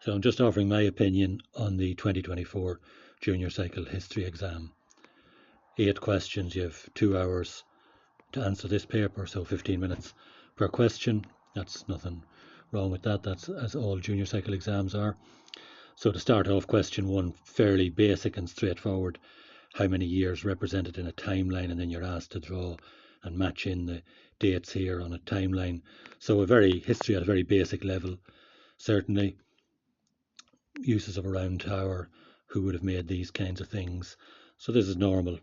So I'm just offering my opinion on the 2024 Junior Cycle History exam. 8 questions, you have 2 hours to answer this paper, so 15 minutes per question. That's nothing wrong with that, that's as all junior cycle exams are. So to start off, question 1, fairly basic and straightforward. How many years represented in a timeline, and then you're asked to draw and match in the dates here on a timeline. So a very history at a very basic level, certainly. Uses of a round tower, who would have made these kinds of things. So this is normal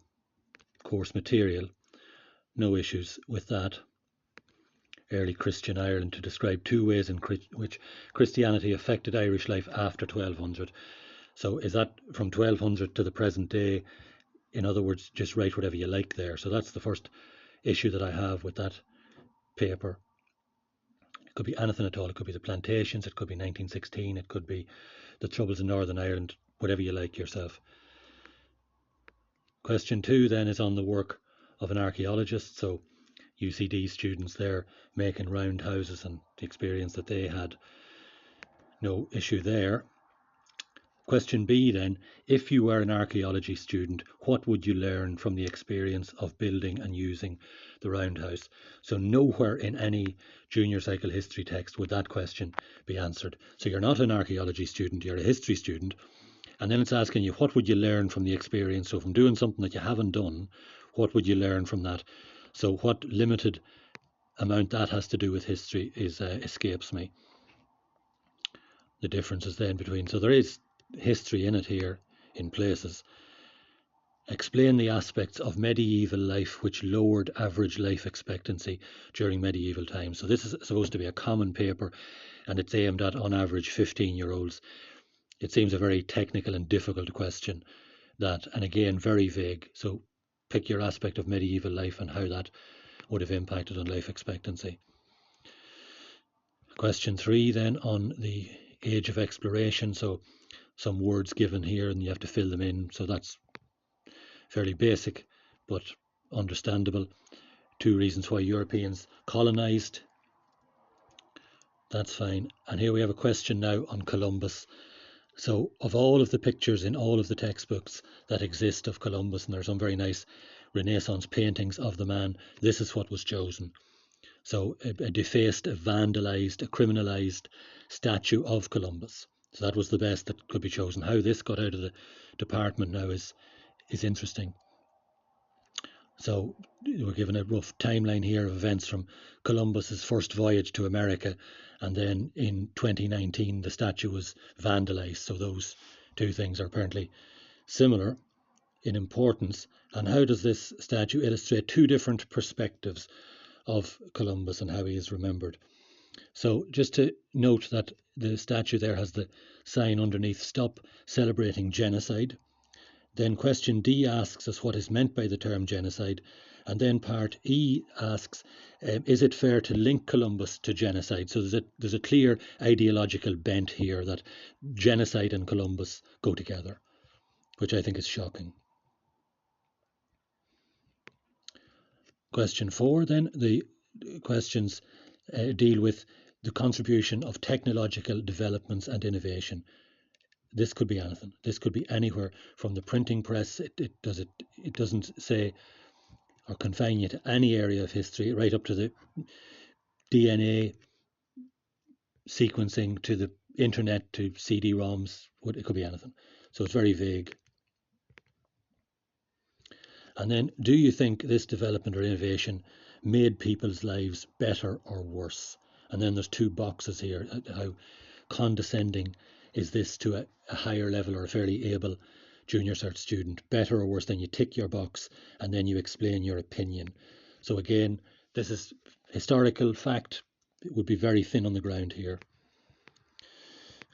course material, no issues with that. Early Christian Ireland, to describe 2 ways in which Christianity affected Irish life after 1200. So is that from 1200 to the present day? In other words, just write whatever you like there. So that's the first issue that I have with that paper. It could be anything at all. It could be the plantations, it could be 1916, it could be the troubles in Northern Ireland, whatever you like yourself. Question 2 then is on the work of an archaeologist. So UCD students there making round houses and the experience that they had. No issue there. Question B then, if you were an archaeology student, what would you learn from the experience of building and using the roundhouse? So nowhere in any junior cycle history text would that question be answered. So you're not an archaeology student, you're a history student, and then it's asking you, what would you learn from the experience? So from doing something that you haven't done, what would you learn from that? So what limited amount that has to do with history is escapes me. The differences then between, so there is history in it here in places. Explain the aspects of medieval life which lowered average life expectancy during medieval times. So this is supposed to be a common paper, and it's aimed at, on average, 15-year-olds. It seems a very technical and difficult question, that, and again, very vague. So pick your aspect of medieval life and how that would have impacted on life expectancy. Question 3 then, on the age of exploration. So some words given here and you have to fill them in. So that's fairly basic but understandable. 2 reasons why Europeans colonized. That's fine. And here we have a question now on Columbus. So of all of the pictures in all of the textbooks that exist of Columbus, and there's some very nice Renaissance paintings of the man, this is what was chosen. So a defaced, a vandalized, a criminalized statue of Columbus. So that was the best that could be chosen. How this got out of the department now is interesting. So we're given a rough timeline here of events from Columbus's first voyage to America, and then in 2019 the statue was vandalized. So those 2 things are apparently similar in importance. And how does this statue illustrate 2 different perspectives of Columbus and how he is remembered? So just to note that the statue there has the sign underneath, "Stop Celebrating Genocide." Then question D asks us what is meant by the term genocide. And then part E asks, is it fair to link Columbus to genocide? So there's a clear ideological bent here that genocide and Columbus go together, which I think is shocking. Question 4 then, the questions deal with the contribution of technological developments and innovation. This could be anything. This could be anywhere from the printing press. It doesn't say or confine you to any area of history, right up to the DNA sequencing, to the internet, to CD-ROMs. It could be anything. So it's very vague. And then, do you think this development or innovation made people's lives better or worse? And then there's 2 boxes here. How condescending is this to a higher level or a fairly able junior cert student? Better or worse? Then you tick your box and then you explain your opinion. So again, this is historical fact. It would be very thin on the ground here.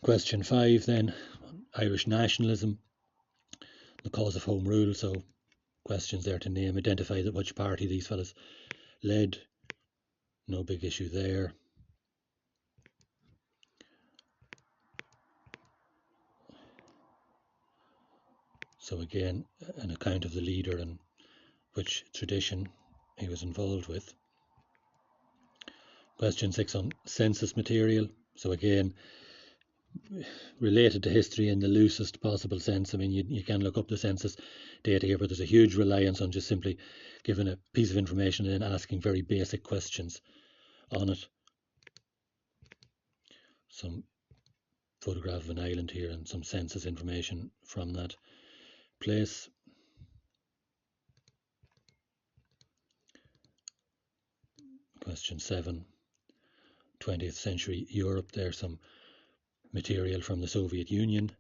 Question 5 then, Irish nationalism, the cause of Home Rule. So questions there to name, identify which party these fellas led. No big issue there. So again, an account of the leader and which tradition he was involved with. Question 6 on census material. So again, related to history in the loosest possible sense. I mean, you can look up the census data here, but there's a huge reliance on just simply giving a piece of information and then asking very basic questions on it. Some photograph of an island here and some census information from that place. Question 7, 20th century Europe. There's some material from the Soviet Union.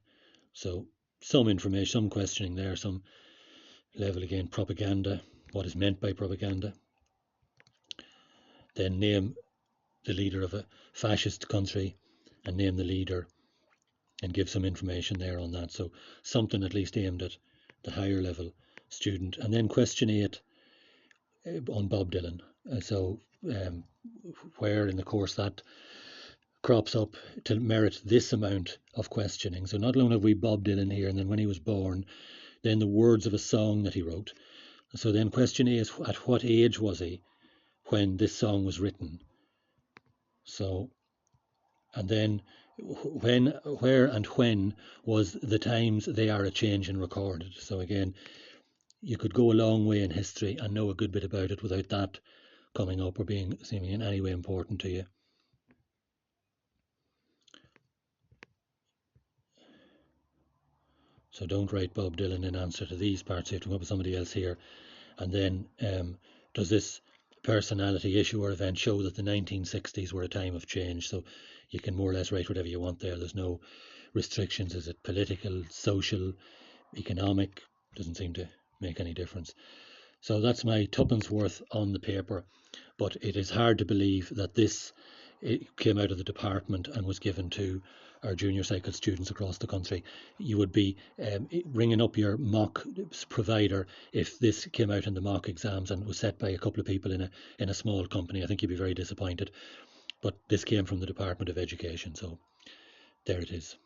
So some information, some questioning there, some level again, propaganda, what is meant by propaganda. Then name the leader of a fascist country and name the leader and give some information there on that. So something at least aimed at the higher level student. And then question 8 on Bob Dylan. So where in the course that crops up to merit this amount of questioning. So not only have we Bob Dylan here, and then when he was born, then the words of a song that he wrote. So then question A is, at what age was he when this song was written? So, and then when, where and when was the times they are a change and recorded. So again, you could go a long way in history and know a good bit about it without that coming up or being seeming in any way important to you. So don't write Bob Dylan in answer to these parts. You have to come up with somebody else here. And then does this personality, issue or event show that the 1960s were a time of change? So you can more or less write whatever you want there. There's no restrictions. Is it political, social, economic? Doesn't seem to make any difference. So that's my tuppence worth on the paper. But it is hard to believe that this came out of the department and was given to our junior cycle students across the country. You would be ringing up your mock provider if this came out in the mock exams and was set by a couple of people in a small company. I think you'd be very disappointed. But this came from the Department of Education, so there it is.